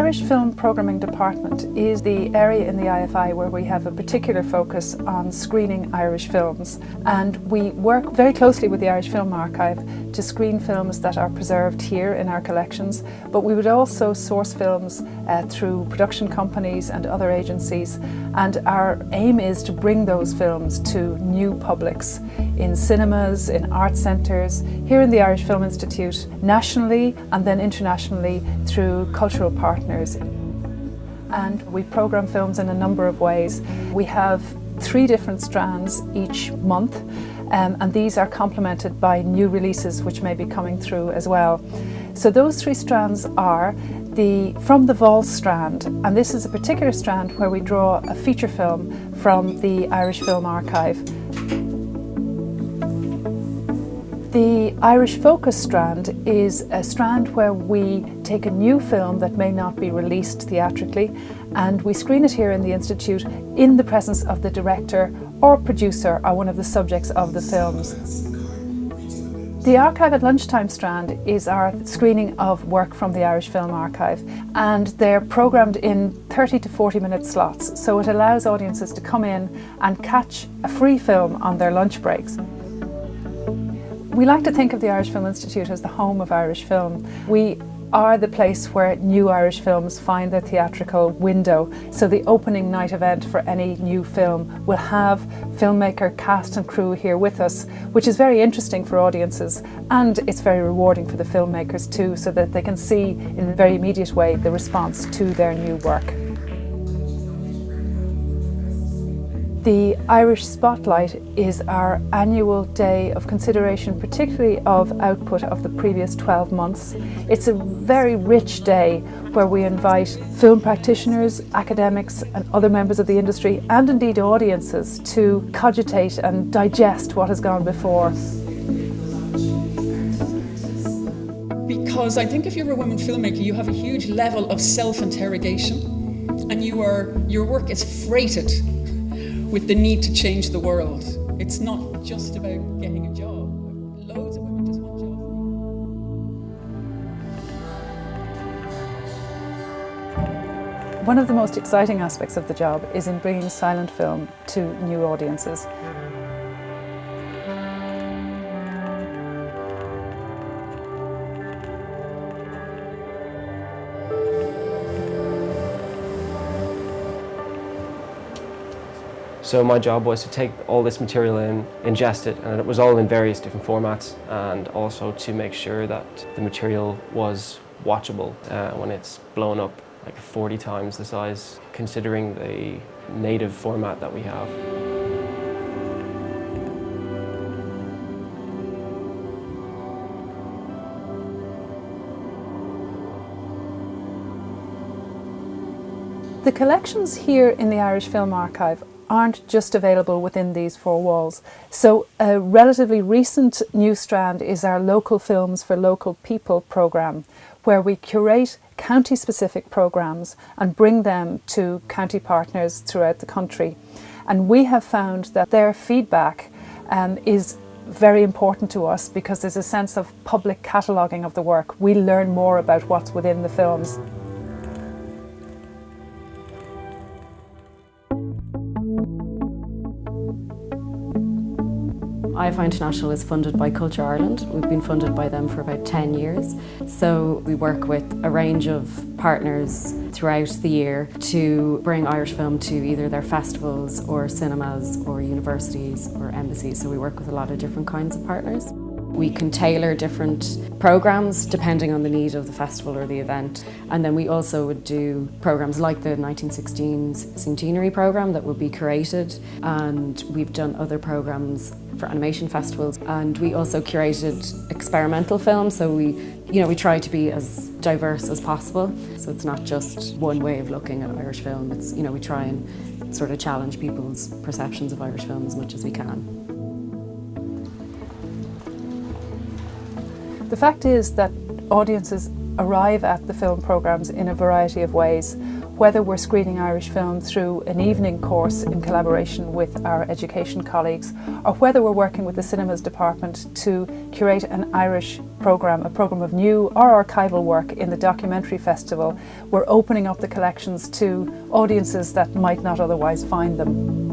Irish Film Programming Department is the area in the IFI where we have a particular focus on screening Irish films, and we work very closely with the Irish Film Archive to screen films that are preserved here in our collections, but we would also source films through production companies and other agencies, and our aim is to bring those films to new publics in cinemas, in art centres, here in the Irish Film Institute, nationally and then internationally through cultural partners. And we programme films in a number of ways. We have 3 different strands each month, and these are complemented by new releases which may be coming through as well. So those 3 strands are from the Vol strand, and this is a particular strand where we draw a feature film from the Irish Film Archive. The Irish Focus strand is a strand where we take a new film that may not be released theatrically, and we screen it here in the Institute in the presence of the director or producer or one of the subjects of the films. The Archive at Lunchtime strand is our screening of work from the Irish Film Archive, and they're programmed in 30 to 40 minute slots, so it allows audiences to come in and catch a free film on their lunch breaks. We like to think of the Irish Film Institute as the home of Irish film. We are the place where new Irish films find their theatrical window. So the opening night event for any new film will have filmmaker, cast and crew here with us, which is very interesting for audiences, and it's very rewarding for the filmmakers too, so that they can see in a very immediate way the response to their new work. The Irish Spotlight is our annual day of consideration, particularly of output of the previous 12 months. It's a very rich day where we invite film practitioners, academics and other members of the industry, and indeed audiences, to cogitate and digest what has gone before. Because I think if you're a woman filmmaker, you have a huge level of self-interrogation, and your work is freighted with the need to change the world. It's not just about getting a job. Loads of women just want jobs. One of the most exciting aspects of the job is in bringing silent film to new audiences. So my job was to take all this material in, ingest it, and it was all in various different formats, and also to make sure that the material was watchable when it's blown up like 40 times the size, considering the native format that we have. The collections here in the Irish Film Archive aren't just available within these 4 walls. So a relatively recent new strand is our Local Films for Local People programme, where we curate county-specific programmes and bring them to county partners throughout the country. And we have found that their feedback is very important to us, because there's a sense of public cataloguing of the work. We learn more about what's within the films. IFI International is funded by Culture Ireland. We've been funded by them for about 10 years. So we work with a range of partners throughout the year to bring Irish film to either their festivals or cinemas or universities or embassies. So we work with a lot of different kinds of partners. We can tailor different programmes depending on the need of the festival or the event. And then we also would do programmes like the 1916 Centenary programme that would be curated. And we've done other programmes for animation festivals. And we also curated experimental films. So we try to be as diverse as possible. So it's not just one way of looking at Irish film. It's, we try and sort of challenge people's perceptions of Irish film as much as we can. The fact is that audiences arrive at the film programmes in a variety of ways. whether we're screening Irish film through an evening course in collaboration with our education colleagues, or whether we're working with the cinemas department to curate an Irish programme, a programme of new or archival work in the documentary festival, we're opening up the collections to audiences that might not otherwise find them.